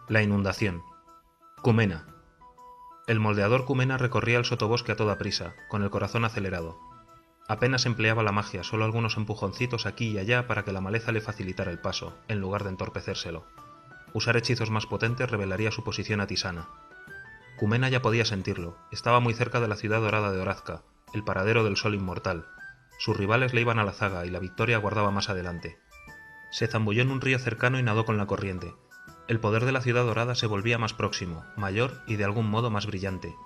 La inundación. Cumena. El moldeador Cumena recorría el sotobosque a toda prisa, con el corazón acelerado. Apenas empleaba la magia, solo algunos empujoncitos aquí y allá para que la maleza le facilitara el paso, en lugar de entorpecérselo. Usar hechizos más potentes revelaría su posición a Tisana. Cumena ya podía sentirlo, estaba muy cerca de la ciudad dorada de Horazca, el paradero del sol inmortal. Sus rivales le iban a la zaga y la victoria aguardaba más adelante. Se zambulló en un río cercano y nadó con la corriente. El poder de la ciudad dorada se volvía más próximo, mayor y de algún modo más brillante.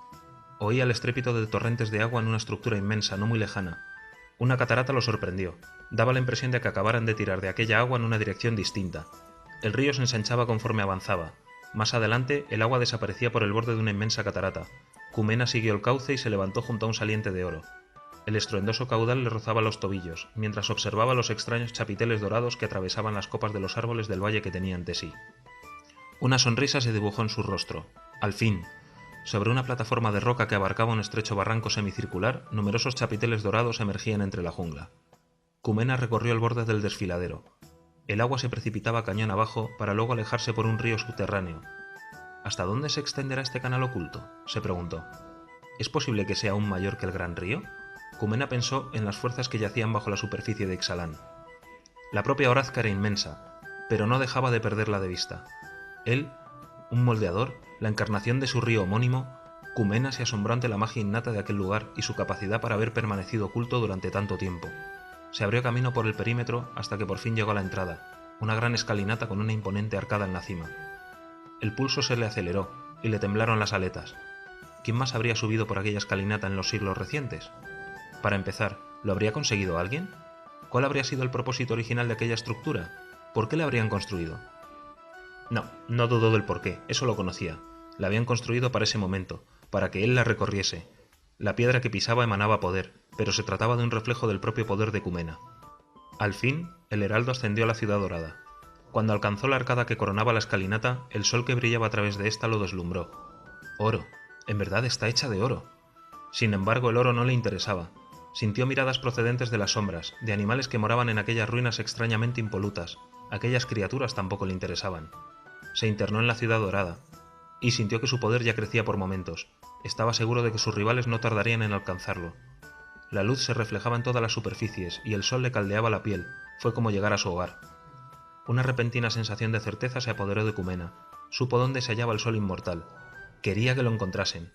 Oía el estrépito de torrentes de agua en una estructura inmensa, no muy lejana. Una catarata lo sorprendió. Daba la impresión de que acabaran de tirar de aquella agua en una dirección distinta. El río se ensanchaba conforme avanzaba. Más adelante, el agua desaparecía por el borde de una inmensa catarata. Cumena siguió el cauce y se levantó junto a un saliente de oro. El estruendoso caudal le rozaba los tobillos, mientras observaba los extraños chapiteles dorados que atravesaban las copas de los árboles del valle que tenía ante sí. Una sonrisa se dibujó en su rostro. Al fin, sobre una plataforma de roca que abarcaba un estrecho barranco semicircular, numerosos chapiteles dorados emergían entre la jungla. Cumena recorrió el borde del desfiladero. El agua se precipitaba cañón abajo para luego alejarse por un río subterráneo. ¿Hasta dónde se extenderá este canal oculto?, se preguntó. ¿Es posible que sea aún mayor que el gran río? Cumena pensó en las fuerzas que yacían bajo la superficie de Ixalan. La propia Horazca era inmensa, pero no dejaba de perderla de vista. Él, un moldeador, la encarnación de su río homónimo, Cumena se asombró ante la magia innata de aquel lugar y su capacidad para haber permanecido oculto durante tanto tiempo. Se abrió camino por el perímetro hasta que por fin llegó a la entrada, una gran escalinata con una imponente arcada en la cima. El pulso se le aceleró y le temblaron las aletas. ¿Quién más habría subido por aquella escalinata en los siglos recientes? Para empezar, ¿lo habría conseguido alguien? ¿Cuál habría sido el propósito original de aquella estructura? ¿Por qué la habrían construido? No dudó del porqué, eso lo conocía. La habían construido para ese momento, para que él la recorriese. La piedra que pisaba emanaba poder, pero se trataba de un reflejo del propio poder de Cumena. Al fin, el heraldo ascendió a la ciudad dorada. Cuando alcanzó la arcada que coronaba la escalinata, el sol que brillaba a través de ésta lo deslumbró. Oro, en verdad está hecha de oro. Sin embargo, el oro no le interesaba. Sintió miradas procedentes de las sombras, de animales que moraban en aquellas ruinas extrañamente impolutas. Aquellas criaturas tampoco le interesaban. Se internó en la ciudad dorada, y sintió que su poder ya crecía por momentos. Estaba seguro de que sus rivales no tardarían en alcanzarlo. La luz se reflejaba en todas las superficies, y el sol le caldeaba la piel. Fue como llegar a su hogar. Una repentina sensación de certeza se apoderó de Cumena. Supo dónde se hallaba el sol inmortal. Quería que lo encontrasen.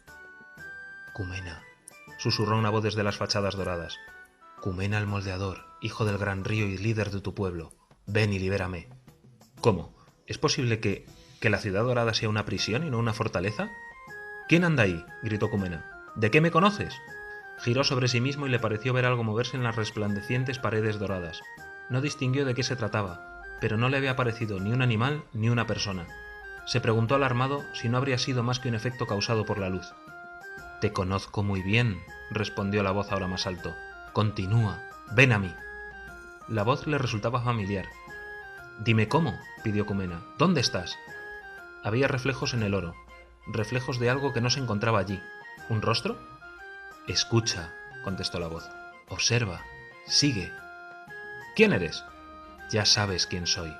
Cumena, susurró una voz desde las fachadas doradas. Cumena el moldeador, hijo del gran río y líder de tu pueblo. Ven y libérame. ¿Cómo? ¿Es posible que la ciudad dorada sea una prisión y no una fortaleza? ¿Quién anda ahí?, gritó Cumena. ¿De qué me conoces? Giró sobre sí mismo y le pareció ver algo moverse en las resplandecientes paredes doradas. No distinguió de qué se trataba, pero no le había parecido ni un animal ni una persona. Se preguntó alarmado si no habría sido más que un efecto causado por la luz. Te conozco muy bien, respondió la voz ahora más alto. Continúa, ven a mí. La voz le resultaba familiar. Dime cómo, pidió Cumena. ¿Dónde estás? Había reflejos en el oro, reflejos de algo que no se encontraba allí. ¿Un rostro? Escucha, contestó la voz. Observa, sigue. ¿Quién eres? Ya sabes quién soy.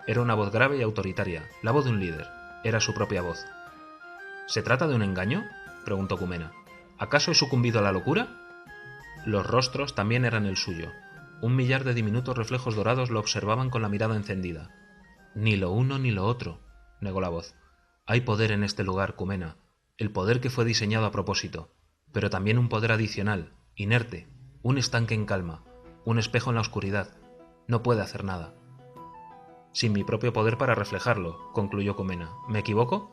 Era una voz grave y autoritaria, la voz de un líder. Era su propia voz. ¿Se trata de un engaño?, preguntó Cumena. ¿Acaso he sucumbido a la locura? Los rostros también eran el suyo. 1.000.000 de diminutos reflejos dorados lo observaban con la mirada encendida. Ni lo uno ni lo otro, negó la voz. Hay poder en este lugar, Cumena, el poder que fue diseñado a propósito, pero también un poder adicional, inerte, un estanque en calma, un espejo en la oscuridad. No puede hacer nada. Sin mi propio poder para reflejarlo, concluyó Cumena. ¿Me equivoco?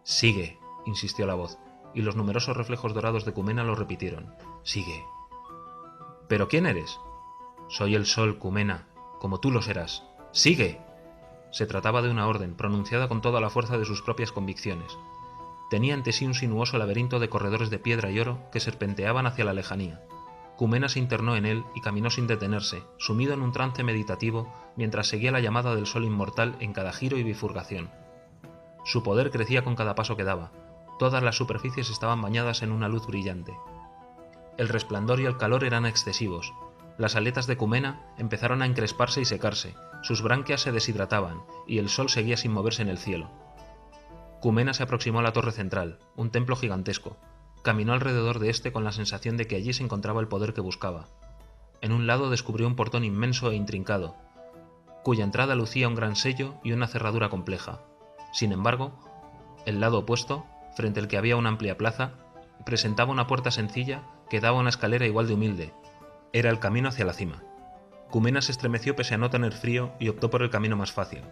Sigue, insistió la voz, y los numerosos reflejos dorados de Cumena lo repitieron. Sigue. ¿Pero quién eres? Soy el sol, Cumena, como tú lo serás. ¡Sigue! Se trataba de una orden, pronunciada con toda la fuerza de sus propias convicciones. Tenía ante sí un sinuoso laberinto de corredores de piedra y oro que serpenteaban hacia la lejanía. Cumena se internó en él y caminó sin detenerse, sumido en un trance meditativo, mientras seguía la llamada del sol inmortal en cada giro y bifurcación. Su poder crecía con cada paso que daba. Todas las superficies estaban bañadas en una luz brillante. El resplandor y el calor eran excesivos. Las aletas de Cumena empezaron a encresparse y secarse, sus branquias se deshidrataban, y el sol seguía sin moverse en el cielo. Cumena se aproximó a la torre central, un templo gigantesco. Caminó alrededor de este con la sensación de que allí se encontraba el poder que buscaba. En un lado descubrió un portón inmenso e intrincado, cuya entrada lucía un gran sello y una cerradura compleja. Sin embargo, el lado opuesto, frente al que había una amplia plaza, presentaba una puerta sencilla que daba a una escalera igual de humilde. Era el camino hacia la cima. Cumena se estremeció pese a no tener frío y optó por el camino más fácil.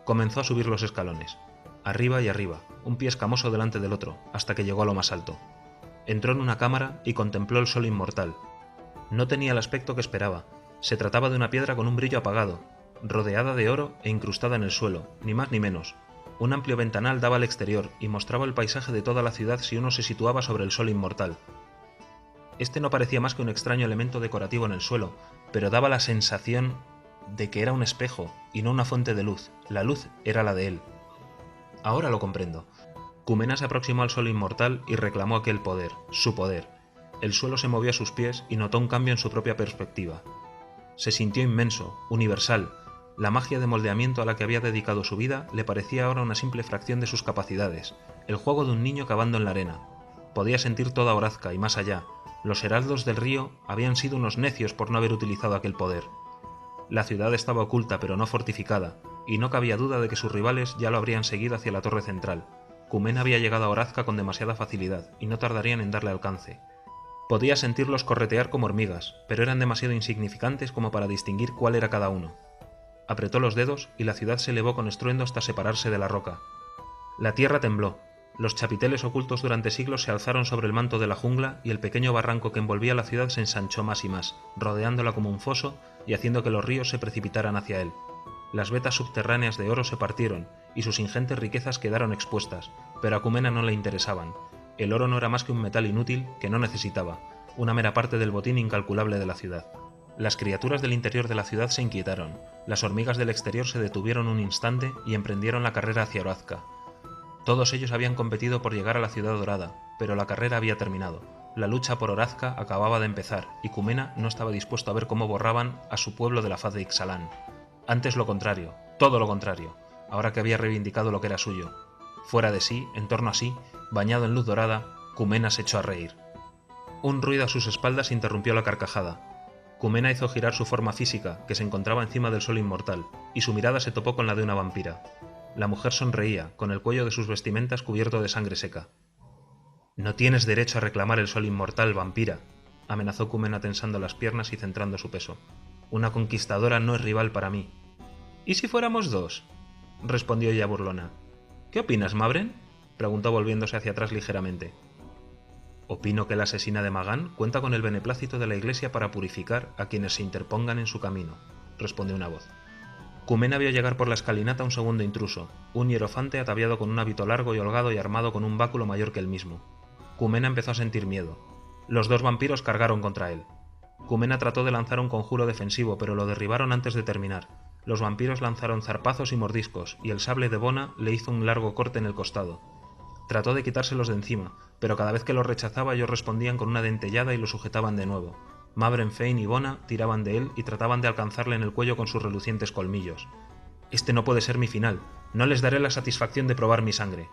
Comenzó a subir los escalones, arriba y arriba, un pie escamoso delante del otro, hasta que llegó a lo más alto. Entró en una cámara y contempló el sol inmortal. No tenía el aspecto que esperaba. Se trataba de una piedra con un brillo apagado, rodeada de oro e incrustada en el suelo, ni más ni menos. Un amplio ventanal daba al exterior y mostraba el paisaje de toda la ciudad si uno se situaba sobre el sol inmortal. Este no parecía más que un extraño elemento decorativo en el suelo, pero daba la sensación de que era un espejo y no una fuente de luz. La luz era la de él. Ahora lo comprendo. Cumena se aproximó al sol inmortal y reclamó aquel poder, su poder. El suelo se movió a sus pies y notó un cambio en su propia perspectiva. Se sintió inmenso, universal. La magia de moldeamiento a la que había dedicado su vida le parecía ahora una simple fracción de sus capacidades, el juego de un niño cavando en la arena. Podía sentir toda Orazca y más allá. Los heraldos del río habían sido unos necios por no haber utilizado aquel poder. La ciudad estaba oculta pero no fortificada, y no cabía duda de que sus rivales ya lo habrían seguido hacia la torre central. Cumena había llegado a Orazca con demasiada facilidad, y no tardarían en darle alcance. Podía sentirlos corretear como hormigas, pero eran demasiado insignificantes como para distinguir cuál era cada uno. Apretó los dedos y la ciudad se elevó con estruendo hasta separarse de la roca. La tierra tembló. Los chapiteles ocultos durante siglos se alzaron sobre el manto de la jungla y el pequeño barranco que envolvía la ciudad se ensanchó más y más, rodeándola como un foso y haciendo que los ríos se precipitaran hacia él. Las vetas subterráneas de oro se partieron y sus ingentes riquezas quedaron expuestas, pero a Cumena no le interesaban. El oro no era más que un metal inútil que no necesitaba, una mera parte del botín incalculable de la ciudad. Las criaturas del interior de la ciudad se inquietaron, las hormigas del exterior se detuvieron un instante y emprendieron la carrera hacia Orazca. Todos ellos habían competido por llegar a la ciudad dorada, pero la carrera había terminado. La lucha por Orazca acababa de empezar, y Cumena no estaba dispuesto a ver cómo borraban a su pueblo de la faz de Ixalan. Antes lo contrario, todo lo contrario, ahora que había reivindicado lo que era suyo. Fuera de sí, en torno a sí, bañado en luz dorada, Cumena se echó a reír. Un ruido a sus espaldas interrumpió la carcajada. Cumena hizo girar su forma física, que se encontraba encima del sol inmortal, y su mirada se topó con la de una vampira. La mujer sonreía, con el cuello de sus vestimentas cubierto de sangre seca. «No tienes derecho a reclamar el sol inmortal, vampira», amenazó Cumena tensando las piernas y centrando su peso. «Una conquistadora no es rival para mí». «¿Y si fuéramos dos?», respondió ella burlona. «¿Qué opinas, Mabren?», preguntó volviéndose hacia atrás ligeramente. «Opino que la asesina de Magán cuenta con el beneplácito de la Iglesia para purificar a quienes se interpongan en su camino», respondió una voz. Cumena vio llegar por la escalinata un segundo intruso, un hierofante ataviado con un hábito largo y holgado y armado con un báculo mayor que él mismo. Cumena empezó a sentir miedo. Los dos vampiros cargaron contra él. Cumena trató de lanzar un conjuro defensivo, pero lo derribaron antes de terminar. Los vampiros lanzaron zarpazos y mordiscos, y el sable de Bona le hizo un largo corte en el costado. Trató de quitárselos de encima, pero cada vez que los rechazaba ellos respondían con una dentellada y lo sujetaban de nuevo. Mabren Fane y Bona tiraban de él y trataban de alcanzarle en el cuello con sus relucientes colmillos. «Este no puede ser mi final. No les daré la satisfacción de probar mi sangre».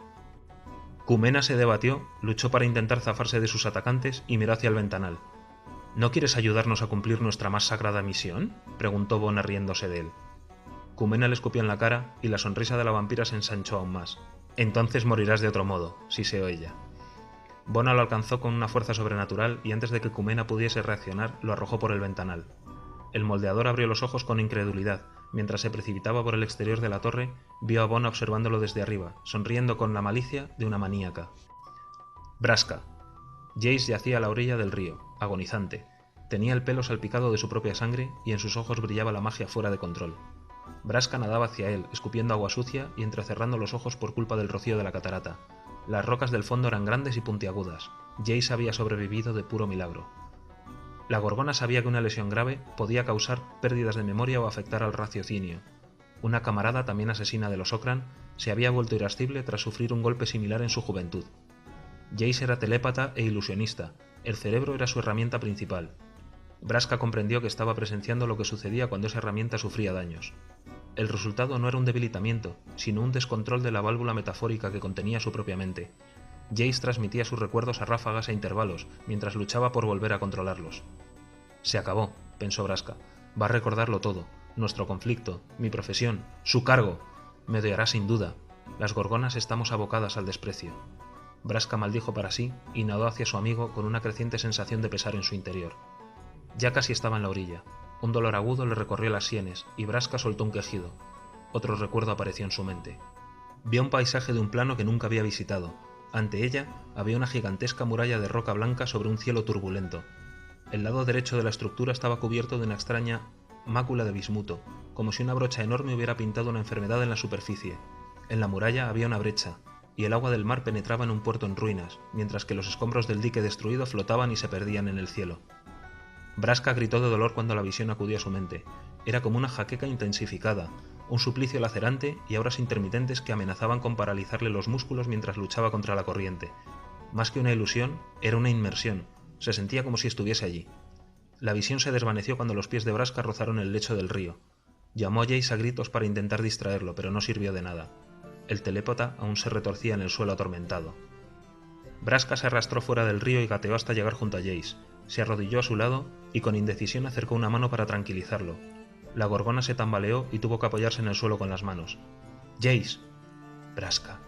Cumena se debatió, luchó para intentar zafarse de sus atacantes y miró hacia el ventanal. «¿No quieres ayudarnos a cumplir nuestra más sagrada misión?», preguntó Bona riéndose de él. Cumena le escupió en la cara y la sonrisa de la vampira se ensanchó aún más. «Entonces morirás de otro modo», siseó ella. Bona lo alcanzó con una fuerza sobrenatural y antes de que Cumena pudiese reaccionar, lo arrojó por el ventanal. El moldeador abrió los ojos con incredulidad. Mientras se precipitaba por el exterior de la torre, vio a Bona observándolo desde arriba, sonriendo con la malicia de una maníaca. Braska. Jace yacía a la orilla del río, agonizante. Tenía el pelo salpicado de su propia sangre y en sus ojos brillaba la magia fuera de control. Braska nadaba hacia él, escupiendo agua sucia y entrecerrando los ojos por culpa del rocío de la catarata. Las rocas del fondo eran grandes y puntiagudas. Jace había sobrevivido de puro milagro. La gorgona sabía que una lesión grave podía causar pérdidas de memoria o afectar al raciocinio. Una camarada, también asesina de los Okran, se había vuelto irascible tras sufrir un golpe similar en su juventud. Jace era telépata e ilusionista. El cerebro era su herramienta principal. Braska comprendió que estaba presenciando lo que sucedía cuando esa herramienta sufría daños. El resultado no era un debilitamiento, sino un descontrol de la válvula metafórica que contenía su propia mente. Jace transmitía sus recuerdos a ráfagas e intervalos, mientras luchaba por volver a controlarlos. Se acabó, pensó Braska. Va a recordarlo todo. Nuestro conflicto, mi profesión, su cargo. Me odiará sin duda. Las gorgonas estamos abocadas al desprecio. Braska maldijo para sí y nadó hacia su amigo con una creciente sensación de pesar en su interior. Ya casi estaba en la orilla. Un dolor agudo le recorrió las sienes y Braska soltó un quejido. Otro recuerdo apareció en su mente. Vio un paisaje de un plano que nunca había visitado. Ante ella había una gigantesca muralla de roca blanca sobre un cielo turbulento. El lado derecho de la estructura estaba cubierto de una extraña mácula de bismuto, como si una brocha enorme hubiera pintado una enfermedad en la superficie. En la muralla había una brecha, y el agua del mar penetraba en un puerto en ruinas, mientras que los escombros del dique destruido flotaban y se perdían en el cielo. Braska gritó de dolor cuando la visión acudió a su mente. Era como una jaqueca intensificada, un suplicio lacerante y auras intermitentes que amenazaban con paralizarle los músculos mientras luchaba contra la corriente. Más que una ilusión, era una inmersión. Se sentía como si estuviese allí. La visión se desvaneció cuando los pies de Braska rozaron el lecho del río. Llamó a Jace a gritos para intentar distraerlo, pero no sirvió de nada. El telépata aún se retorcía en el suelo atormentado. Braska se arrastró fuera del río y gateó hasta llegar junto a Jace. Se arrodilló a su lado y con indecisión acercó una mano para tranquilizarlo. La gorgona se tambaleó y tuvo que apoyarse en el suelo con las manos. «Jace». Braska.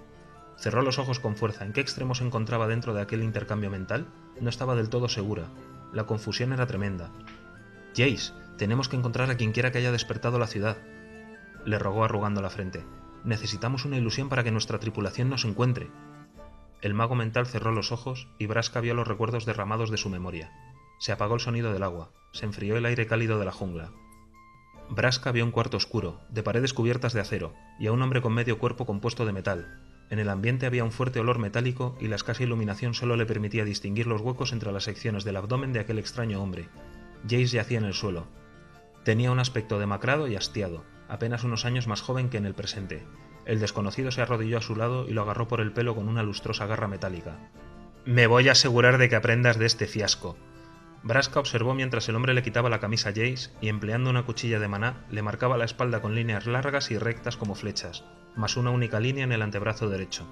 Cerró los ojos con fuerza. ¿En qué extremo se encontraba dentro de aquel intercambio mental? No estaba del todo segura. La confusión era tremenda. «Jace, tenemos que encontrar a quien quiera que haya despertado la ciudad», le rogó arrugando la frente. «Necesitamos una ilusión para que nuestra tripulación nos encuentre». El mago mental cerró los ojos y Braska vio los recuerdos derramados de su memoria. Se apagó el sonido del agua, se enfrió el aire cálido de la jungla. Braska vio un cuarto oscuro, de paredes cubiertas de acero, y a un hombre con medio cuerpo compuesto de metal. En el ambiente había un fuerte olor metálico y la escasa iluminación solo le permitía distinguir los huecos entre las secciones del abdomen de aquel extraño hombre. Jace yacía en el suelo. Tenía un aspecto demacrado y hastiado, apenas unos años más joven que en el presente. El desconocido se arrodilló a su lado y lo agarró por el pelo con una lustrosa garra metálica. «Me voy a asegurar de que aprendas de este fiasco». Braska observó mientras el hombre le quitaba la camisa a Jace y, empleando una cuchilla de maná, le marcaba la espalda con líneas largas y rectas como flechas, más una única línea en el antebrazo derecho.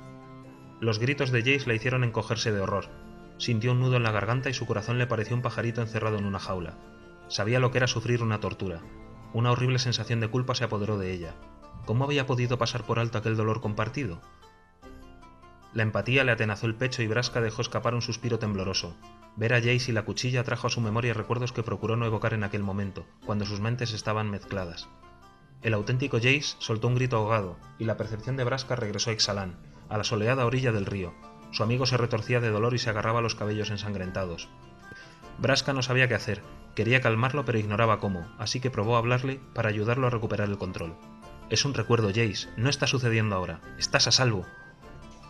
Los gritos de Jace la hicieron encogerse de horror. Sintió un nudo en la garganta y su corazón le pareció un pajarito encerrado en una jaula. Sabía lo que era sufrir una tortura. Una horrible sensación de culpa se apoderó de ella. ¿Cómo había podido pasar por alto aquel dolor compartido? La empatía le atenazó el pecho y Braska dejó escapar un suspiro tembloroso. Ver a Jace y la cuchilla trajo a su memoria recuerdos que procuró no evocar en aquel momento, cuando sus mentes estaban mezcladas. El auténtico Jace soltó un grito ahogado, y la percepción de Braska regresó a Ixalan, a la soleada orilla del río. Su amigo se retorcía de dolor y se agarraba a los cabellos ensangrentados. Braska no sabía qué hacer, quería calmarlo pero ignoraba cómo, así que probó hablarle para ayudarlo a recuperar el control. «Es un recuerdo, Jace, no está sucediendo ahora, estás a salvo».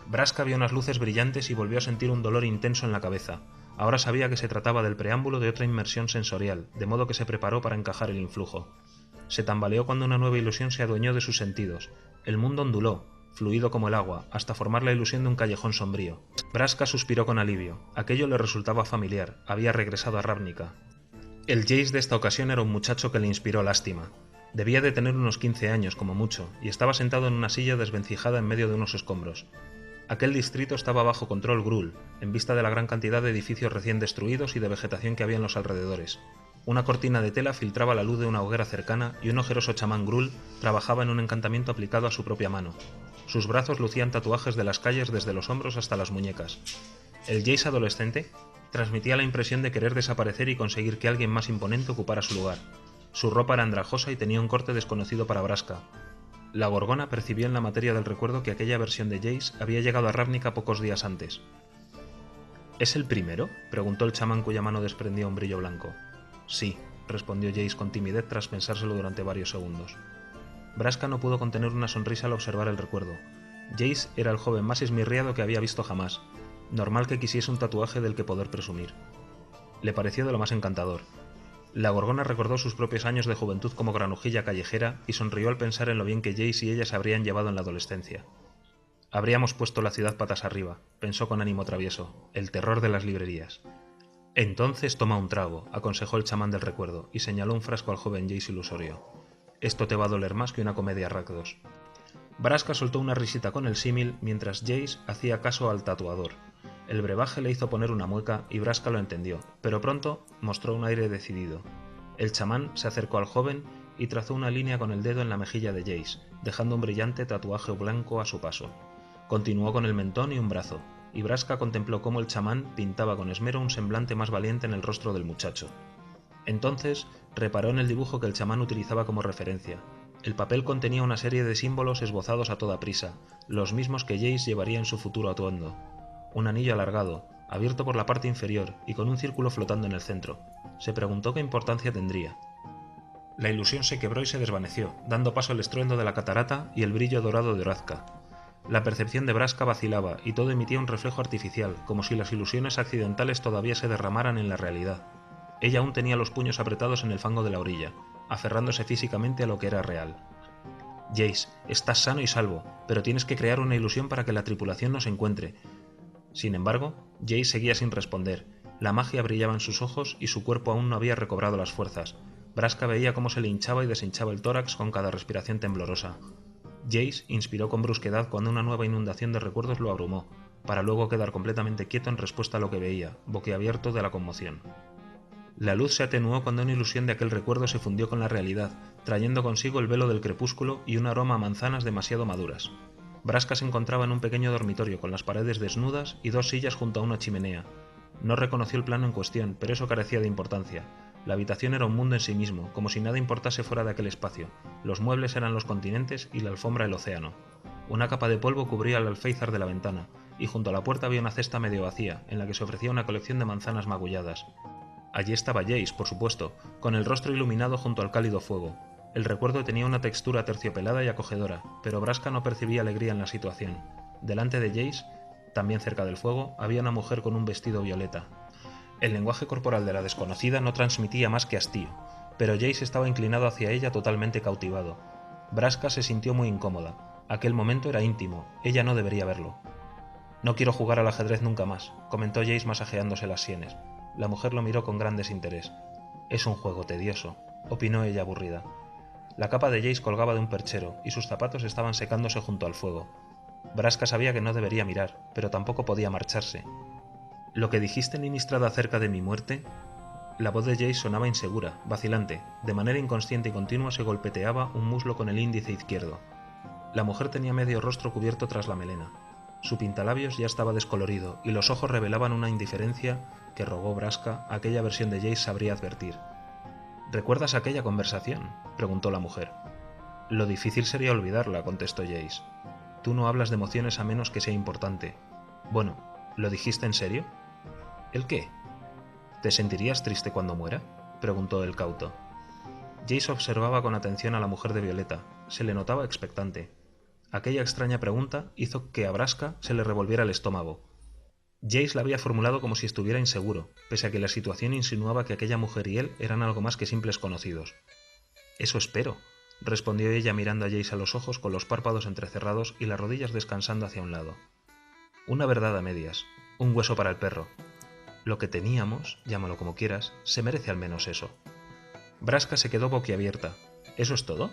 Braska vio unas luces brillantes y volvió a sentir un dolor intenso en la cabeza. Ahora sabía que se trataba del preámbulo de otra inmersión sensorial, de modo que se preparó para encajar el influjo. Se tambaleó cuando una nueva ilusión se adueñó de sus sentidos. El mundo onduló, fluido como el agua, hasta formar la ilusión de un callejón sombrío. Braska suspiró con alivio. Aquello le resultaba familiar, había regresado a Ravnica. El Jace de esta ocasión era un muchacho que le inspiró lástima. Debía de tener unos 15 años, como mucho, y estaba sentado en una silla desvencijada en medio de unos escombros. Aquel distrito estaba bajo control Gruul, en vista de la gran cantidad de edificios recién destruidos y de vegetación que había en los alrededores. Una cortina de tela filtraba la luz de una hoguera cercana y un ojeroso chamán Gruul trabajaba en un encantamiento aplicado a su propia mano. Sus brazos lucían tatuajes de las calles desde los hombros hasta las muñecas. El Jace adolescente transmitía la impresión de querer desaparecer y conseguir que alguien más imponente ocupara su lugar. Su ropa era andrajosa y tenía un corte desconocido para Braska. La gorgona percibió en la materia del recuerdo que aquella versión de Jace había llegado a Ravnica pocos días antes. «¿Es el primero?», preguntó el chamán cuya mano desprendía un brillo blanco. «Sí», respondió Jace con timidez tras pensárselo durante varios segundos. Braska no pudo contener una sonrisa al observar el recuerdo. Jace era el joven más esmirriado que había visto jamás. Normal que quisiese un tatuaje del que poder presumir. Le pareció de lo más encantador. La gorgona recordó sus propios años de juventud como granujilla callejera y sonrió al pensar en lo bien que Jace y ella se habrían llevado en la adolescencia. «Habríamos puesto la ciudad patas arriba», pensó con ánimo travieso, el terror de las librerías. «Entonces toma un trago», aconsejó el chamán del recuerdo, y señaló un frasco al joven Jace ilusorio. Esto te va a doler más que una comedia ragdos. Braska soltó una risita con el símil mientras Jace hacía caso al tatuador. El brebaje le hizo poner una mueca y Braska lo entendió, pero pronto mostró un aire decidido. El chamán se acercó al joven y trazó una línea con el dedo en la mejilla de Jace, dejando un brillante tatuaje blanco a su paso. Continuó con el mentón y un brazo, y Braska contempló cómo el chamán pintaba con esmero un semblante más valiente en el rostro del muchacho. Entonces reparó en el dibujo que el chamán utilizaba como referencia. El papel contenía una serie de símbolos esbozados a toda prisa, los mismos que Jace llevaría en su futuro atuendo. Un anillo alargado, abierto por la parte inferior y con un círculo flotando en el centro. Se preguntó qué importancia tendría. La ilusión se quebró y se desvaneció, dando paso al estruendo de la catarata y el brillo dorado de Orazca. La percepción de Braska vacilaba y todo emitía un reflejo artificial, como si las ilusiones accidentales todavía se derramaran en la realidad. Ella aún tenía los puños apretados en el fango de la orilla, aferrándose físicamente a lo que era real. Jace, estás sano y salvo, pero tienes que crear una ilusión para que la tripulación nos encuentre. Sin embargo, Jace seguía sin responder. La magia brillaba en sus ojos y su cuerpo aún no había recobrado las fuerzas. Braska veía cómo se le hinchaba y deshinchaba el tórax con cada respiración temblorosa. Jace inspiró con brusquedad cuando una nueva inundación de recuerdos lo abrumó, para luego quedar completamente quieto en respuesta a lo que veía, boquiabierto de la conmoción. La luz se atenuó cuando una ilusión de aquel recuerdo se fundió con la realidad, trayendo consigo el velo del crepúsculo y un aroma a manzanas demasiado maduras. Braska se encontraba en un pequeño dormitorio con las paredes desnudas y dos sillas junto a una chimenea. No reconoció el plano en cuestión, pero eso carecía de importancia. La habitación era un mundo en sí mismo, como si nada importase fuera de aquel espacio. Los muebles eran los continentes y la alfombra el océano. Una capa de polvo cubría el alféizar de la ventana, y junto a la puerta había una cesta medio vacía, en la que se ofrecía una colección de manzanas magulladas. Allí estaba Jace, por supuesto, con el rostro iluminado junto al cálido fuego. El recuerdo tenía una textura terciopelada y acogedora, pero Braska no percibía alegría en la situación. Delante de Jace, también cerca del fuego, había una mujer con un vestido violeta. El lenguaje corporal de la desconocida no transmitía más que hastío, pero Jace estaba inclinado hacia ella totalmente cautivado. Braska se sintió muy incómoda. Aquel momento era íntimo, ella no debería verlo. «No quiero jugar al ajedrez nunca más», comentó Jace masajeándose las sienes. La mujer lo miró con gran desinterés. «Es un juego tedioso», opinó ella aburrida. La capa de Jace colgaba de un perchero y sus zapatos estaban secándose junto al fuego. Braska sabía que no debería mirar, pero tampoco podía marcharse. «¿Lo que dijiste, ministrada, acerca de mi muerte?» La voz de Jace sonaba insegura, vacilante. De manera inconsciente y continua se golpeteaba un muslo con el índice izquierdo. La mujer tenía medio rostro cubierto tras la melena. Su pintalabios ya estaba descolorido y los ojos revelaban una indiferencia que rogó Braska aquella versión de Jace sabría advertir. «¿Recuerdas aquella conversación?», preguntó la mujer. «Lo difícil sería olvidarla», contestó Jace. «Tú no hablas de emociones a menos que sea importante». «Bueno, ¿lo dijiste en serio?» «¿El qué?» «¿Te sentirías triste cuando muera?», preguntó el cauto. Jace observaba con atención a la mujer de violeta. Se le notaba expectante. Aquella extraña pregunta hizo que a Braska se le revolviera el estómago. Jace la había formulado como si estuviera inseguro, pese a que la situación insinuaba que aquella mujer y él eran algo más que simples conocidos. «Eso espero», respondió ella mirando a Jace a los ojos con los párpados entrecerrados y las rodillas descansando hacia un lado. «Una verdad a medias, un hueso para el perro. Lo que teníamos, llámalo como quieras, se merece al menos eso». Braska se quedó boquiabierta. ¿Eso es todo?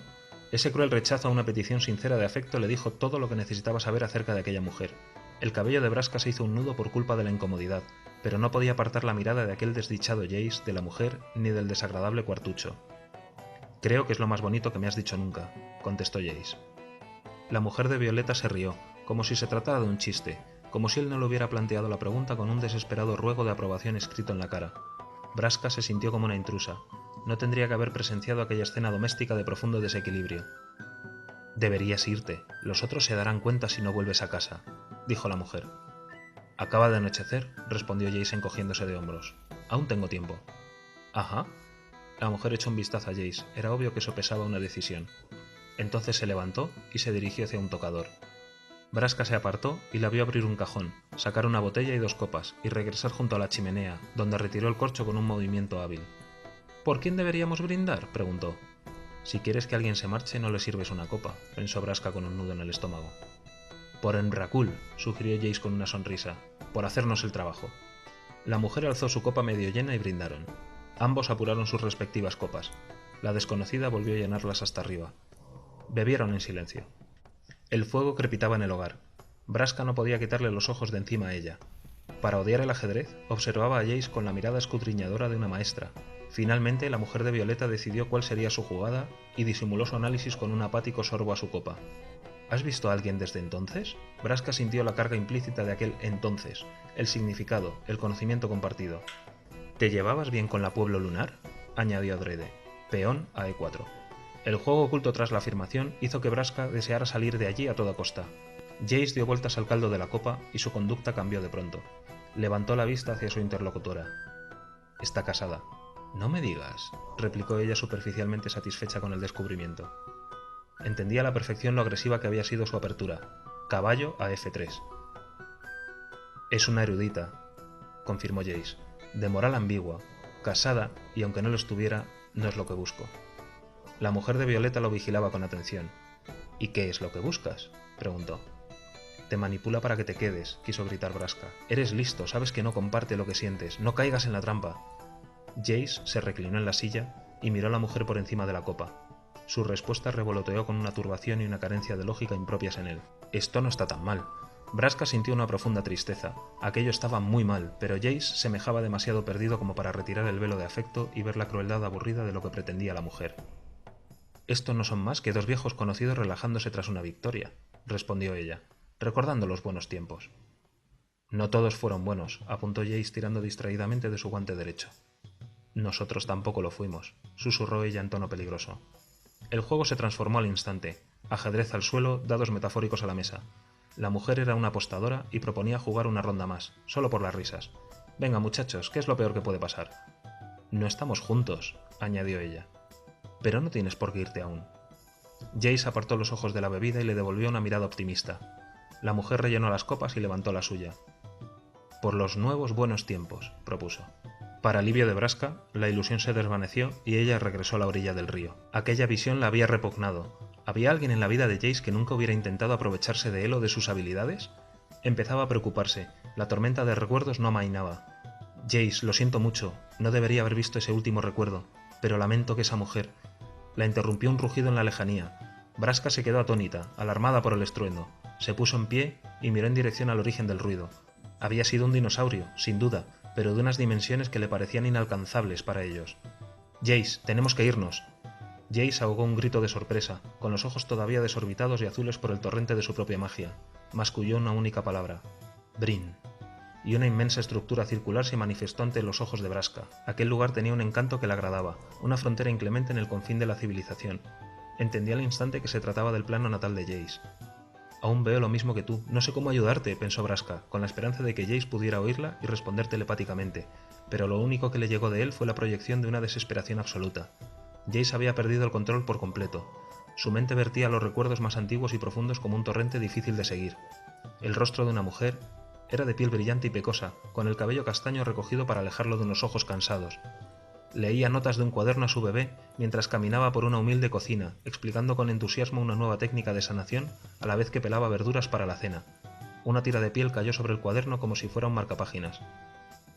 Ese cruel rechazo a una petición sincera de afecto le dijo todo lo que necesitaba saber acerca de aquella mujer. El cabello de Braska se hizo un nudo por culpa de la incomodidad, pero no podía apartar la mirada de aquel desdichado Jace, de la mujer, ni del desagradable cuartucho. «Creo que es lo más bonito que me has dicho nunca», contestó Jace. La mujer de violeta se rió, como si se tratara de un chiste, como si él no le hubiera planteado la pregunta con un desesperado ruego de aprobación escrito en la cara. Braska se sintió como una intrusa. No tendría que haber presenciado aquella escena doméstica de profundo desequilibrio. «Deberías irte. Los otros se darán cuenta si no vuelves a casa», dijo la mujer. «Acaba de anochecer», respondió Jace encogiéndose de hombros. «Aún tengo tiempo». «Ajá». La mujer echó un vistazo a Jace. Era obvio que sopesaba una decisión. Entonces se levantó y se dirigió hacia un tocador. Braska se apartó y la vio abrir un cajón, sacar una botella y 2 copas, y regresar junto a la chimenea, donde retiró el corcho con un movimiento hábil. «¿Por quién deberíamos brindar?», preguntó. «Si quieres que alguien se marche, no le sirves una copa», pensó Braska con un nudo en el estómago. «Por Emrakul», sugirió Jace con una sonrisa, «por hacernos el trabajo». La mujer alzó su copa medio llena y brindaron. Ambos apuraron sus respectivas copas. La desconocida volvió a llenarlas hasta arriba. Bebieron en silencio. El fuego crepitaba en el hogar. Braska no podía quitarle los ojos de encima a ella. Para odiar el ajedrez, observaba a Jace con la mirada escudriñadora de una maestra. Finalmente, la mujer de Violeta decidió cuál sería su jugada y disimuló su análisis con un apático sorbo a su copa. ¿Has visto a alguien desde entonces? Braska sintió la carga implícita de aquel entonces, el significado, el conocimiento compartido. ¿Te llevabas bien con la Pueblo Lunar?, añadió adrede. Peón a E4. El juego oculto tras la afirmación hizo que Braska deseara salir de allí a toda costa. Jace dio vueltas al caldo de la copa y su conducta cambió de pronto. Levantó la vista hacia su interlocutora. Está casada. No me digas, replicó ella superficialmente satisfecha con el descubrimiento. Entendía a la perfección lo agresiva que había sido su apertura. Caballo a F3. Es una erudita, confirmó Jace. De moral ambigua, casada, y aunque no lo estuviera, no es lo que busco. La mujer de Violeta lo vigilaba con atención. ¿Y qué es lo que buscas?, preguntó. Te manipula para que te quedes, quiso gritar Braska. Eres listo, sabes que no comparte lo que sientes, no caigas en la trampa. Jace se reclinó en la silla y miró a la mujer por encima de la copa. Su respuesta revoloteó con una turbación y una carencia de lógica impropias en él. Esto no está tan mal. Braska sintió una profunda tristeza. Aquello estaba muy mal, pero Jace semejaba demasiado perdido como para retirar el velo de afecto y ver la crueldad aburrida de lo que pretendía la mujer. Esto no son más que dos viejos conocidos relajándose tras una victoria, respondió ella, recordando los buenos tiempos. No todos fueron buenos, apuntó Jace tirando distraídamente de su guante derecho. Nosotros tampoco lo fuimos, susurró ella en tono peligroso. El juego se transformó al instante, ajedrez al suelo, dados metafóricos a la mesa. La mujer era una apostadora y proponía jugar una ronda más, solo por las risas. Venga, muchachos, ¿qué es lo peor que puede pasar? No estamos juntos, añadió ella. Pero no tienes por qué irte aún. Jace apartó los ojos de la bebida y le devolvió una mirada optimista. La mujer rellenó las copas y levantó la suya. Por los nuevos buenos tiempos, propuso. Para alivio de Braska, la ilusión se desvaneció y ella regresó a la orilla del río. Aquella visión la había repugnado. ¿Había alguien en la vida de Jace que nunca hubiera intentado aprovecharse de él o de sus habilidades? Empezaba a preocuparse. La tormenta de recuerdos no amainaba. Jace, lo siento mucho. No debería haber visto ese último recuerdo, pero lamento que esa mujer... La interrumpió un rugido en la lejanía. Braska se quedó atónita, alarmada por el estruendo. Se puso en pie y miró en dirección al origen del ruido. Había sido un dinosaurio, sin duda, pero de unas dimensiones que le parecían inalcanzables para ellos. Jace, tenemos que irnos. Jace ahogó un grito de sorpresa, con los ojos todavía desorbitados y azules por el torrente de su propia magia. Masculló una única palabra. Bryn. Y una inmensa estructura circular se manifestó ante los ojos de Braska. Aquel lugar tenía un encanto que le agradaba, una frontera inclemente en el confín de la civilización. Entendía al instante que se trataba del plano natal de Jace. Aún veo lo mismo que tú. No sé cómo ayudarte, pensó Braska, con la esperanza de que Jace pudiera oírla y responder telepáticamente, pero lo único que le llegó de él fue la proyección de una desesperación absoluta. Jace había perdido el control por completo. Su mente vertía los recuerdos más antiguos y profundos como un torrente difícil de seguir. El rostro de una mujer era de piel brillante y pecosa, con el cabello castaño recogido para alejarlo de unos ojos cansados. Leía notas de un cuaderno a su bebé mientras caminaba por una humilde cocina, explicando con entusiasmo una nueva técnica de sanación a la vez que pelaba verduras para la cena. Una tira de piel cayó sobre el cuaderno como si fuera un marcapáginas.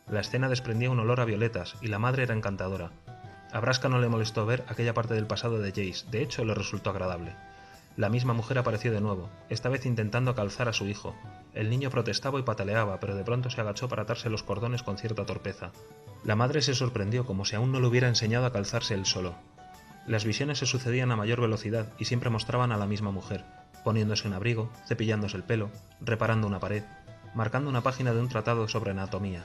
La escena desprendía un olor a violetas y la madre era encantadora. A Braska no le molestó ver aquella parte del pasado de Jace, de hecho le resultó agradable. La misma mujer apareció de nuevo, esta vez intentando calzar a su hijo. El niño protestaba y pataleaba, pero de pronto se agachó para atarse los cordones con cierta torpeza. La madre se sorprendió como si aún no le hubiera enseñado a calzarse él solo. Las visiones se sucedían a mayor velocidad y siempre mostraban a la misma mujer, poniéndose un abrigo, cepillándose el pelo, reparando una pared, marcando una página de un tratado sobre anatomía,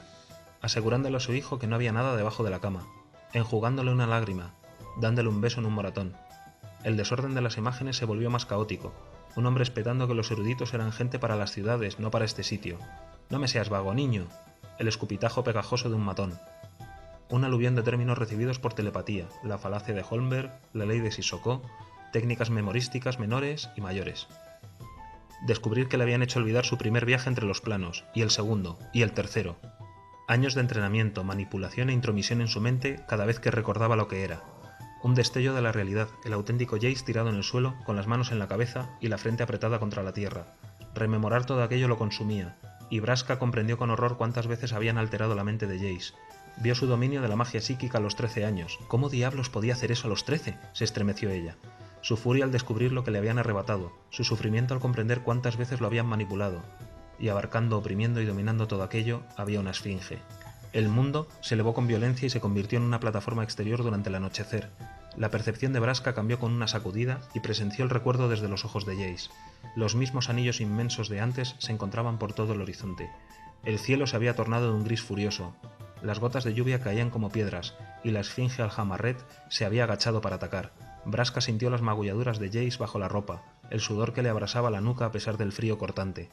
asegurándole a su hijo que no había nada debajo de la cama, enjugándole una lágrima, dándole un beso en un moratón. El desorden de las imágenes se volvió más caótico, un hombre espetando que los eruditos eran gente para las ciudades, no para este sitio. «No me seas vago, niño», el escupitajo pegajoso de un matón. Un aluvión de términos recibidos por telepatía, la falacia de Holmberg, la ley de Sissoko, técnicas memorísticas menores y mayores. Descubrir que le habían hecho olvidar su primer viaje entre los planos, y el segundo, y el tercero. Años de entrenamiento, manipulación e intromisión en su mente cada vez que recordaba lo que era. Un destello de la realidad, el auténtico Jace tirado en el suelo, con las manos en la cabeza y la frente apretada contra la tierra. Rememorar todo aquello lo consumía, y Braska comprendió con horror cuántas veces habían alterado la mente de Jace. vio su dominio de la magia psíquica a los 13 años. ¿Cómo diablos podía hacer eso a los 13? Se estremeció ella. Su furia al descubrir lo que le habían arrebatado, su sufrimiento al comprender cuántas veces lo habían manipulado. Y abarcando, oprimiendo y dominando todo aquello, había una esfinge. El mundo se elevó con violencia y se convirtió en una plataforma exterior durante el anochecer. La percepción de Braska cambió con una sacudida y presenció el recuerdo desde los ojos de Jace. Los mismos anillos inmensos de antes se encontraban por todo el horizonte. El cielo se había tornado de un gris furioso. Las gotas de lluvia caían como piedras, y la esfinge Aljamarret se había agachado para atacar. Braska sintió las magulladuras de Jace bajo la ropa, el sudor que le abrasaba la nuca a pesar del frío cortante.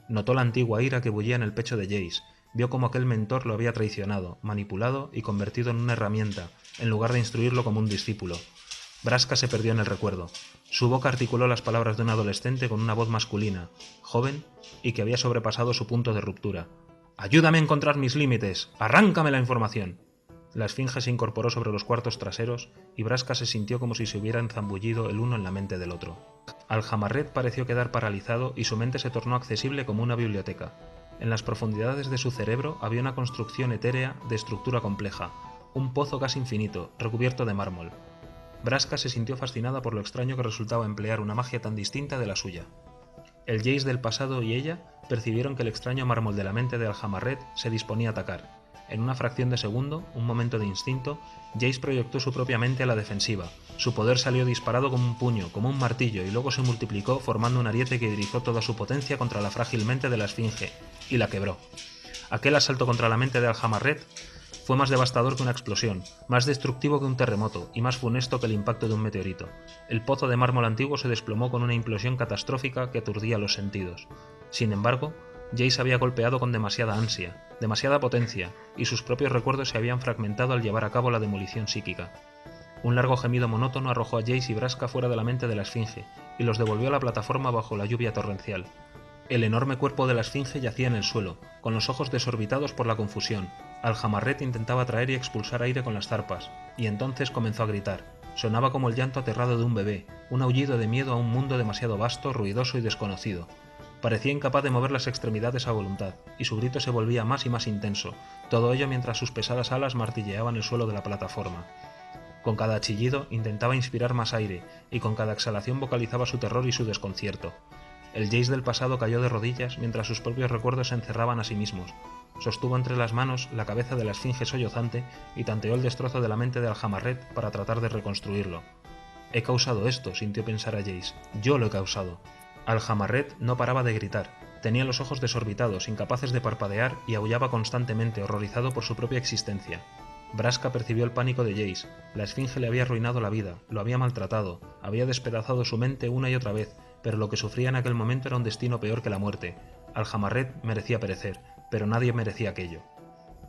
Notó la antigua ira que bullía en el pecho de Jace. Vio cómo aquel mentor lo había traicionado, manipulado y convertido en una herramienta, en lugar de instruirlo como un discípulo. Braska se perdió en el recuerdo. Su boca articuló las palabras de un adolescente con una voz masculina, joven y que había sobrepasado su punto de ruptura. «¡Ayúdame a encontrar mis límites! ¡Arráncame la información!». La esfinge se incorporó sobre los cuartos traseros y Braska se sintió como si se hubieran zambullido el uno en la mente del otro. Aljamarret pareció quedar paralizado y su mente se tornó accesible como una biblioteca. En las profundidades de su cerebro había una construcción etérea de estructura compleja, un pozo casi infinito, recubierto de mármol. Braska se sintió fascinada por lo extraño que resultaba emplear una magia tan distinta de la suya. El Jace del pasado y ella percibieron que el extraño mármol de la mente de Aljamarret se disponía a atacar. En una fracción de segundo, un momento de instinto, Jace proyectó su propia mente a la defensiva. Su poder salió disparado como un puño, como un martillo, y luego se multiplicó formando un ariete que dirigó toda su potencia contra la frágil mente de la esfinge, y la quebró. Aquel asalto contra la mente de Aljamarret fue más devastador que una explosión, más destructivo que un terremoto, y más funesto que el impacto de un meteorito. El pozo de mármol antiguo se desplomó con una implosión catastrófica que aturdía los sentidos. Sin embargo, Jace había golpeado con demasiada ansia, demasiada potencia, y sus propios recuerdos se habían fragmentado al llevar a cabo la demolición psíquica. Un largo gemido monótono arrojó a Jace y Braska fuera de la mente de la esfinge, y los devolvió a la plataforma bajo la lluvia torrencial. El enorme cuerpo de la esfinge yacía en el suelo, con los ojos desorbitados por la confusión. Aljamarret intentaba atraer y expulsar aire con las zarpas, y entonces comenzó a gritar. Sonaba como el llanto aterrado de un bebé, un aullido de miedo a un mundo demasiado vasto, ruidoso y desconocido. Parecía incapaz de mover las extremidades a voluntad, y su grito se volvía más y más intenso, todo ello mientras sus pesadas alas martilleaban el suelo de la plataforma. Con cada chillido intentaba inspirar más aire, y con cada exhalación vocalizaba su terror y su desconcierto. El Jace del pasado cayó de rodillas mientras sus propios recuerdos se encerraban a sí mismos. Sostuvo entre las manos la cabeza de la esfinge sollozante y tanteó el destrozo de la mente de Aljamarret para tratar de reconstruirlo. «He causado esto», sintió pensar a Jace. «Yo lo he causado». Aljamarret no paraba de gritar. Tenía los ojos desorbitados, incapaces de parpadear, y aullaba constantemente, horrorizado por su propia existencia. Braska percibió el pánico de Jace. La esfinge le había arruinado la vida, lo había maltratado, había despedazado su mente una y otra vez, pero lo que sufría en aquel momento era un destino peor que la muerte. Aljamarret merecía perecer, pero nadie merecía aquello.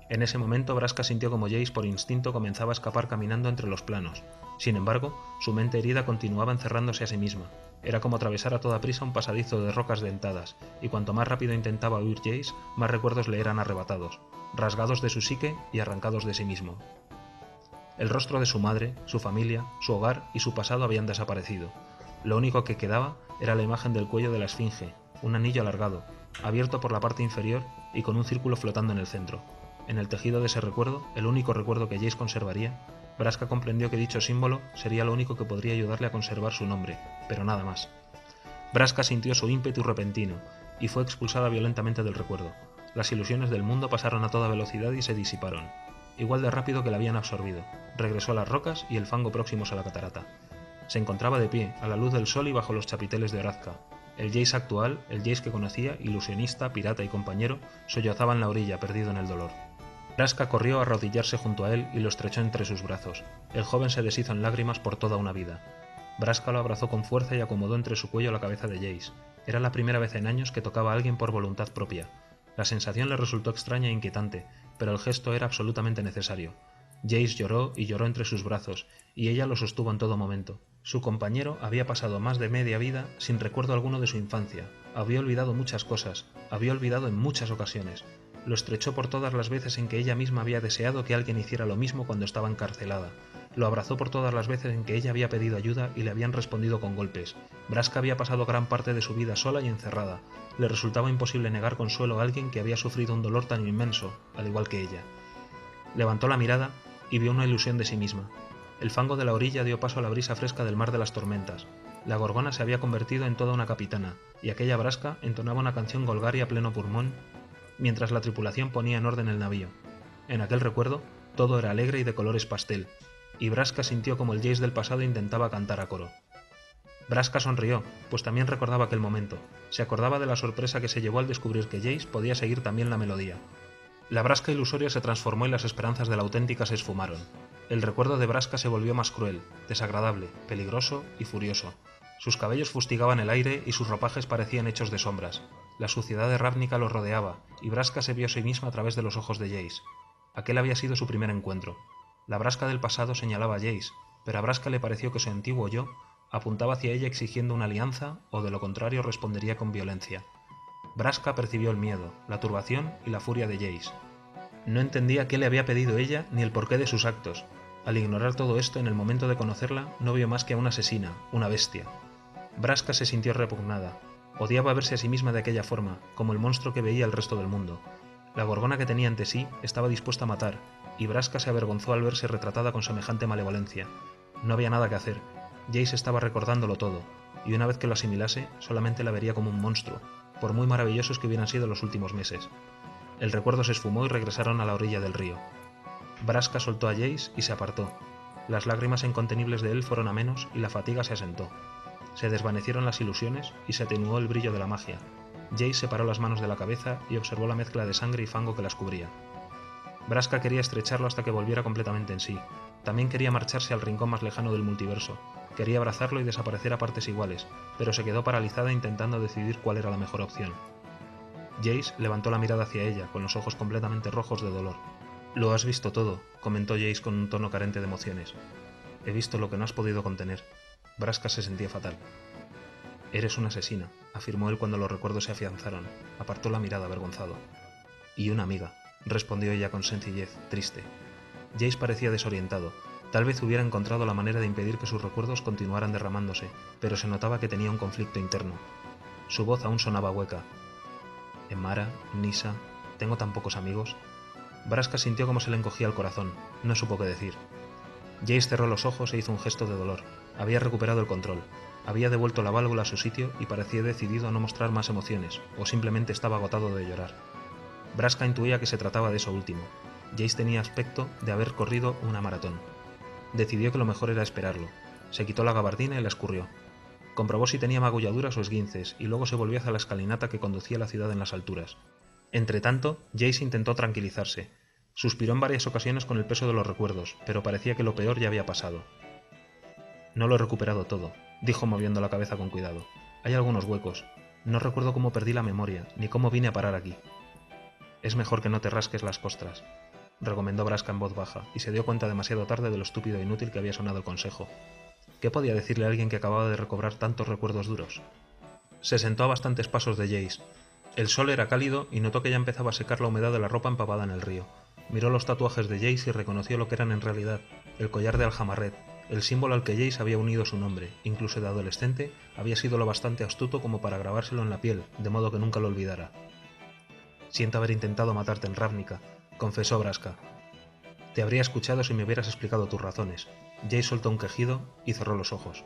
En ese momento Braska sintió como Jace por instinto comenzaba a escapar caminando entre los planos. Sin embargo, su mente herida continuaba encerrándose a sí misma. Era como atravesar a toda prisa un pasadizo de rocas dentadas, y cuanto más rápido intentaba huir Jace, más recuerdos le eran arrebatados, rasgados de su psique y arrancados de sí mismo. El rostro de su madre, su familia, su hogar y su pasado habían desaparecido. Lo único que quedaba era la imagen del cuello de la esfinge, un anillo alargado, abierto por la parte inferior y con un círculo flotando en el centro. En el tejido de ese recuerdo, el único recuerdo que Jace conservaría, Braska comprendió que dicho símbolo sería lo único que podría ayudarle a conservar su nombre, pero nada más. Braska sintió su ímpetu repentino y fue expulsada violentamente del recuerdo. Las ilusiones del mundo pasaron a toda velocidad y se disiparon. Igual de rápido que la habían absorbido, regresó a las rocas y el fango próximos a la catarata. Se encontraba de pie, a la luz del sol y bajo los chapiteles de Orazca. El Jace actual, el Jace que conocía, ilusionista, pirata y compañero, sollozaba en la orilla, perdido en el dolor. Braska corrió a arrodillarse junto a él y lo estrechó entre sus brazos. El joven se deshizo en lágrimas por toda una vida. Braska lo abrazó con fuerza y acomodó entre su cuello la cabeza de Jace. Era la primera vez en años que tocaba a alguien por voluntad propia. La sensación le resultó extraña e inquietante, pero el gesto era absolutamente necesario. Jace lloró y lloró entre sus brazos, y ella lo sostuvo en todo momento. Su compañero había pasado más de media vida sin recuerdo alguno de su infancia. Había olvidado muchas cosas, había olvidado en muchas ocasiones. Lo estrechó por todas las veces en que ella misma había deseado que alguien hiciera lo mismo cuando estaba encarcelada. Lo abrazó por todas las veces en que ella había pedido ayuda y le habían respondido con golpes. Braska había pasado gran parte de su vida sola y encerrada. Le resultaba imposible negar consuelo a alguien que había sufrido un dolor tan inmenso, al igual que ella. Levantó la mirada y vio una ilusión de sí misma. El fango de la orilla dio paso a la brisa fresca del mar de las tormentas. La gorgona se había convertido en toda una capitana, y aquella brasca entonaba una canción golgaria a pleno pulmón, mientras la tripulación ponía en orden el navío. En aquel recuerdo, todo era alegre y de colores pastel, y Brasca sintió como el Jace del pasado intentaba cantar a coro. Brasca sonrió, pues también recordaba aquel momento. Se acordaba de la sorpresa que se llevó al descubrir que Jace podía seguir también la melodía. La Brasca ilusoria se transformó y las esperanzas de la auténtica se esfumaron. El recuerdo de Brasca se volvió más cruel, desagradable, peligroso y furioso. Sus cabellos fustigaban el aire y sus ropajes parecían hechos de sombras. La suciedad de Ravnica los rodeaba, y Brasca se vio a sí misma a través de los ojos de Jace. Aquel había sido su primer encuentro. La Brasca del pasado señalaba a Jace, pero a Brasca le pareció que su antiguo yo apuntaba hacia ella exigiendo una alianza, o de lo contrario respondería con violencia. Brasca percibió el miedo, la turbación y la furia de Jace. No entendía qué le había pedido ella ni el porqué de sus actos. Al ignorar todo esto, en el momento de conocerla, no vio más que a una asesina, una bestia. Brasca se sintió repugnada. Odiaba verse a sí misma de aquella forma, como el monstruo que veía el resto del mundo. La gorgona que tenía ante sí estaba dispuesta a matar, y Brasca se avergonzó al verse retratada con semejante malevolencia. No había nada que hacer. Jace estaba recordándolo todo, y una vez que lo asimilase, solamente la vería como un monstruo, por muy maravillosos que hubieran sido los últimos meses. El recuerdo se esfumó y regresaron a la orilla del río. Brasca soltó a Jace y se apartó. Las lágrimas incontenibles de él fueron a menos y la fatiga se asentó. Se desvanecieron las ilusiones y se atenuó el brillo de la magia. Jace separó las manos de la cabeza y observó la mezcla de sangre y fango que las cubría. Brasca quería estrecharlo hasta que volviera completamente en sí. También quería marcharse al rincón más lejano del multiverso. Quería abrazarlo y desaparecer a partes iguales, pero se quedó paralizada intentando decidir cuál era la mejor opción. Jace levantó la mirada hacia ella, con los ojos completamente rojos de dolor. «Lo has visto todo», comentó Jace con un tono carente de emociones. «He visto lo que no has podido contener». Brasca se sentía fatal. «Eres una asesina», afirmó él cuando los recuerdos se afianzaron. Apartó la mirada avergonzado. «Y una amiga», respondió ella con sencillez, triste. Jace parecía desorientado. Tal vez hubiera encontrado la manera de impedir que sus recuerdos continuaran derramándose, pero se notaba que tenía un conflicto interno. Su voz aún sonaba hueca. «Emara, Nisa, tengo tan pocos amigos». Brasca sintió como se le encogía el corazón. No supo qué decir. Jace cerró los ojos e hizo un gesto de dolor. Había recuperado el control. Había devuelto la válvula a su sitio y parecía decidido a no mostrar más emociones, o simplemente estaba agotado de llorar. Brasca intuía que se trataba de eso último. Jace tenía aspecto de haber corrido una maratón. Decidió que lo mejor era esperarlo. Se quitó la gabardina y la escurrió. Comprobó si tenía magulladuras o esguinces, y luego se volvió hacia la escalinata que conducía a la ciudad en las alturas. Entretanto, Jace intentó tranquilizarse. Suspiró en varias ocasiones con el peso de los recuerdos, pero parecía que lo peor ya había pasado. «No lo he recuperado todo», dijo moviendo la cabeza con cuidado. «Hay algunos huecos. No recuerdo cómo perdí la memoria, ni cómo vine a parar aquí». «Es mejor que no te rasques las costras», recomendó Brasca en voz baja, y se dio cuenta demasiado tarde de lo estúpido e inútil que había sonado el consejo. ¿Qué podía decirle a alguien que acababa de recobrar tantos recuerdos duros? Se sentó a bastantes pasos de Jace. El sol era cálido y notó que ya empezaba a secar la humedad de la ropa empapada en el río. Miró los tatuajes de Jace y reconoció lo que eran en realidad: el collar de Aljamarred, el símbolo al que Jace había unido su nombre. Incluso de adolescente había sido lo bastante astuto como para grabárselo en la piel, de modo que nunca lo olvidara. «Siento haber intentado matarte en Ravnica», confesó Brasca. «Te habría escuchado si me hubieras explicado tus razones». Jace soltó un quejido y cerró los ojos.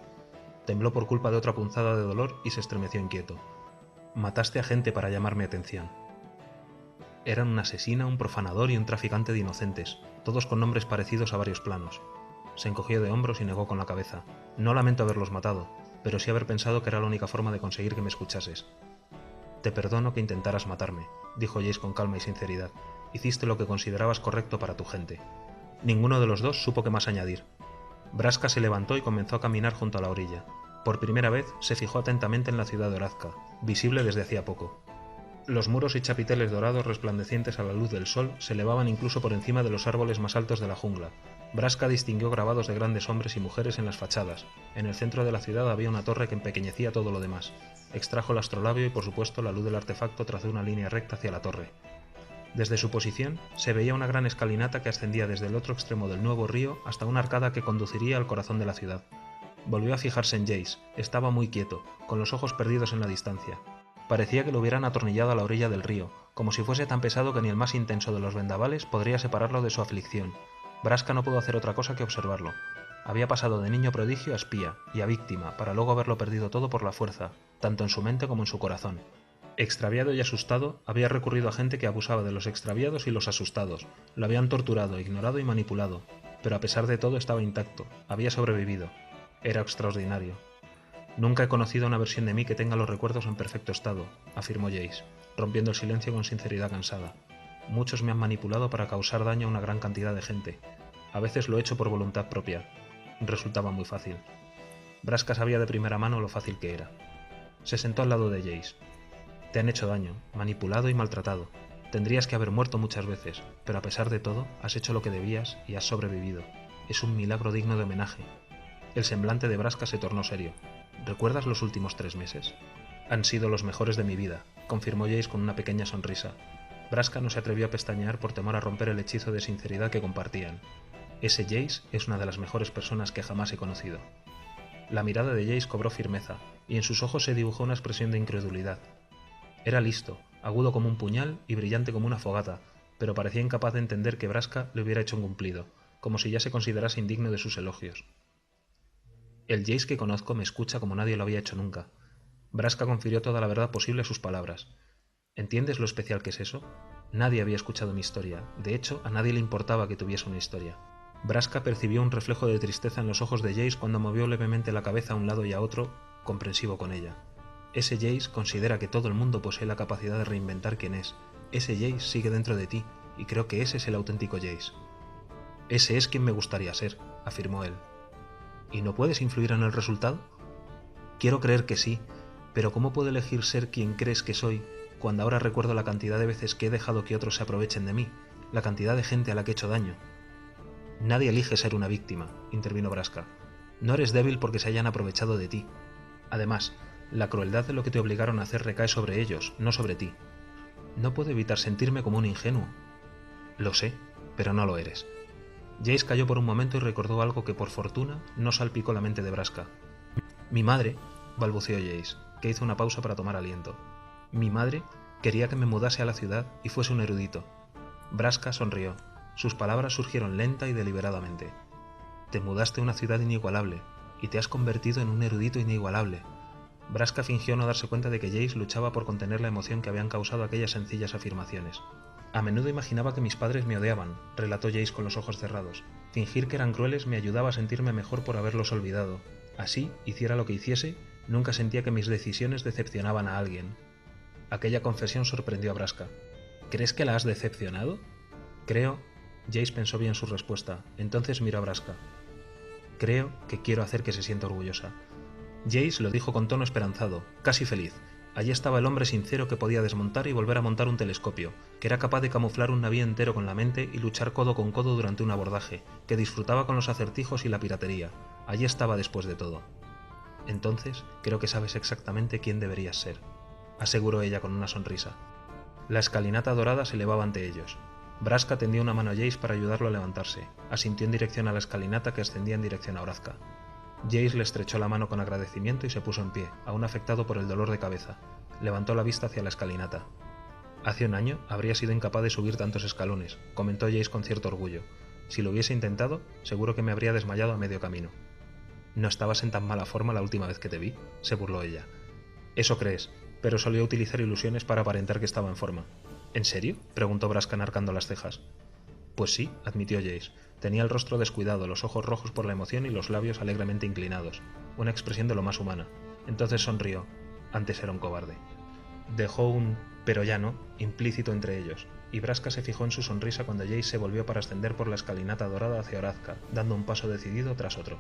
Tembló por culpa de otra punzada de dolor y se estremeció inquieto. «Mataste a gente para llamar mi atención». Eran un asesina, un profanador y un traficante de inocentes, todos con nombres parecidos a varios planos. Se encogió de hombros y negó con la cabeza. «No lamento haberlos matado, pero sí haber pensado que era la única forma de conseguir que me escuchases». «Te perdono que intentaras matarme», dijo Jace con calma y sinceridad. «Hiciste lo que considerabas correcto para tu gente». Ninguno de los dos supo qué más añadir. Brasca se levantó y comenzó a caminar junto a la orilla. Por primera vez se fijó atentamente en la ciudad de Orazca, visible desde hacía poco. Los muros y chapiteles dorados resplandecientes a la luz del sol se elevaban incluso por encima de los árboles más altos de la jungla. Brasca distinguió grabados de grandes hombres y mujeres en las fachadas. En el centro de la ciudad había una torre que empequeñecía todo lo demás. Extrajo el astrolabio y, por supuesto, la luz del artefacto trazó una línea recta hacia la torre. Desde su posición se veía una gran escalinata que ascendía desde el otro extremo del nuevo río hasta una arcada que conduciría al corazón de la ciudad. Volvió a fijarse en Jace. Estaba muy quieto, con los ojos perdidos en la distancia. Parecía que lo hubieran atornillado a la orilla del río, como si fuese tan pesado que ni el más intenso de los vendavales podría separarlo de su aflicción. Braska no pudo hacer otra cosa que observarlo. Había pasado de niño prodigio a espía y a víctima, para luego haberlo perdido todo por la fuerza, tanto en su mente como en su corazón. Extraviado y asustado, había recurrido a gente que abusaba de los extraviados y los asustados, lo habían torturado, ignorado y manipulado, pero a pesar de todo estaba intacto, había sobrevivido. Era extraordinario. Nunca he conocido una versión de mí que tenga los recuerdos en perfecto estado, afirmó Jace, rompiendo el silencio con sinceridad cansada. Muchos me han manipulado para causar daño a una gran cantidad de gente. A veces lo he hecho por voluntad propia. Resultaba muy fácil. Braska sabía de primera mano lo fácil que era. Se sentó al lado de Jace. Te han hecho daño, manipulado y maltratado. Tendrías que haber muerto muchas veces, pero a pesar de todo, has hecho lo que debías y has sobrevivido. Es un milagro digno de homenaje. El semblante de Braska se tornó serio. ¿Recuerdas los últimos 3 meses? Han sido los mejores de mi vida, confirmó Jace con una pequeña sonrisa. Braska no se atrevió a pestañear por temor a romper el hechizo de sinceridad que compartían. Ese Jace es una de las mejores personas que jamás he conocido. La mirada de Jace cobró firmeza, y en sus ojos se dibujó una expresión de incredulidad. Era listo, agudo como un puñal y brillante como una fogata, pero parecía incapaz de entender que Braska le hubiera hecho un cumplido, como si ya se considerase indigno de sus elogios. El Jace que conozco me escucha como nadie lo había hecho nunca. Braska confirió toda la verdad posible a sus palabras. ¿Entiendes lo especial que es eso? Nadie había escuchado mi historia, de hecho, a nadie le importaba que tuviese una historia. Braska percibió un reflejo de tristeza en los ojos de Jace cuando movió levemente la cabeza a un lado y a otro, comprensivo con ella. Ese Jace considera que todo el mundo posee la capacidad de reinventar quién es. Ese Jace sigue dentro de ti, y creo que ese es el auténtico Jace. Ese es quien me gustaría ser, afirmó él. ¿Y no puedes influir en el resultado? Quiero creer que sí, pero ¿cómo puedo elegir ser quien crees que soy cuando ahora recuerdo la cantidad de veces que he dejado que otros se aprovechen de mí, la cantidad de gente a la que he hecho daño? Nadie elige ser una víctima, intervino Braska. No eres débil porque se hayan aprovechado de ti. Además, la crueldad de lo que te obligaron a hacer recae sobre ellos, no sobre ti. No puedo evitar sentirme como un ingenuo. Lo sé, pero no lo eres. Jace calló por un momento y recordó algo que por fortuna no salpicó la mente de Braska. Mi madre, balbuceó Jace, que hizo una pausa para tomar aliento. Mi madre quería que me mudase a la ciudad y fuese un erudito. Braska sonrió. Sus palabras surgieron lenta y deliberadamente. Te mudaste a una ciudad inigualable, y te has convertido en un erudito inigualable. Braska fingió no darse cuenta de que Jace luchaba por contener la emoción que habían causado aquellas sencillas afirmaciones. A menudo imaginaba que mis padres me odiaban, relató Jace con los ojos cerrados. Fingir que eran crueles me ayudaba a sentirme mejor por haberlos olvidado. Así, hiciera lo que hiciese, nunca sentía que mis decisiones decepcionaban a alguien. Aquella confesión sorprendió a Braska. ¿Crees que la has decepcionado? Creo... Jace pensó bien su respuesta, entonces miró a Braska. Creo que quiero hacer que se sienta orgullosa. Jace lo dijo con tono esperanzado, casi feliz. Allí estaba el hombre sincero que podía desmontar y volver a montar un telescopio, que era capaz de camuflar un navío entero con la mente y luchar codo con codo durante un abordaje, que disfrutaba con los acertijos y la piratería. Allí estaba después de todo. Entonces, creo que sabes exactamente quién deberías ser, aseguró ella con una sonrisa. La escalinata dorada se elevaba ante ellos. Braska tendió una mano a Jace para ayudarlo a levantarse. Asintió en dirección a la escalinata que ascendía en dirección a Horazca. Jace le estrechó la mano con agradecimiento y se puso en pie, aún afectado por el dolor de cabeza. Levantó la vista hacia la escalinata. Hace un año habría sido incapaz de subir tantos escalones, comentó Jace con cierto orgullo. Si lo hubiese intentado, seguro que me habría desmayado a medio camino. No estabas en tan mala forma la última vez que te vi, se burló ella. Eso crees, pero solía utilizar ilusiones para aparentar que estaba en forma. ¿En serio?, preguntó Braska enarcando las cejas. Pues sí, admitió Jace. Tenía el rostro descuidado, los ojos rojos por la emoción y los labios alegremente inclinados, una expresión de lo más humana. Entonces sonrió. Antes era un cobarde. Dejó un «pero ya no» implícito entre ellos, y Braska se fijó en su sonrisa cuando Jace se volvió para ascender por la escalinata dorada hacia Horazca, dando un paso decidido tras otro.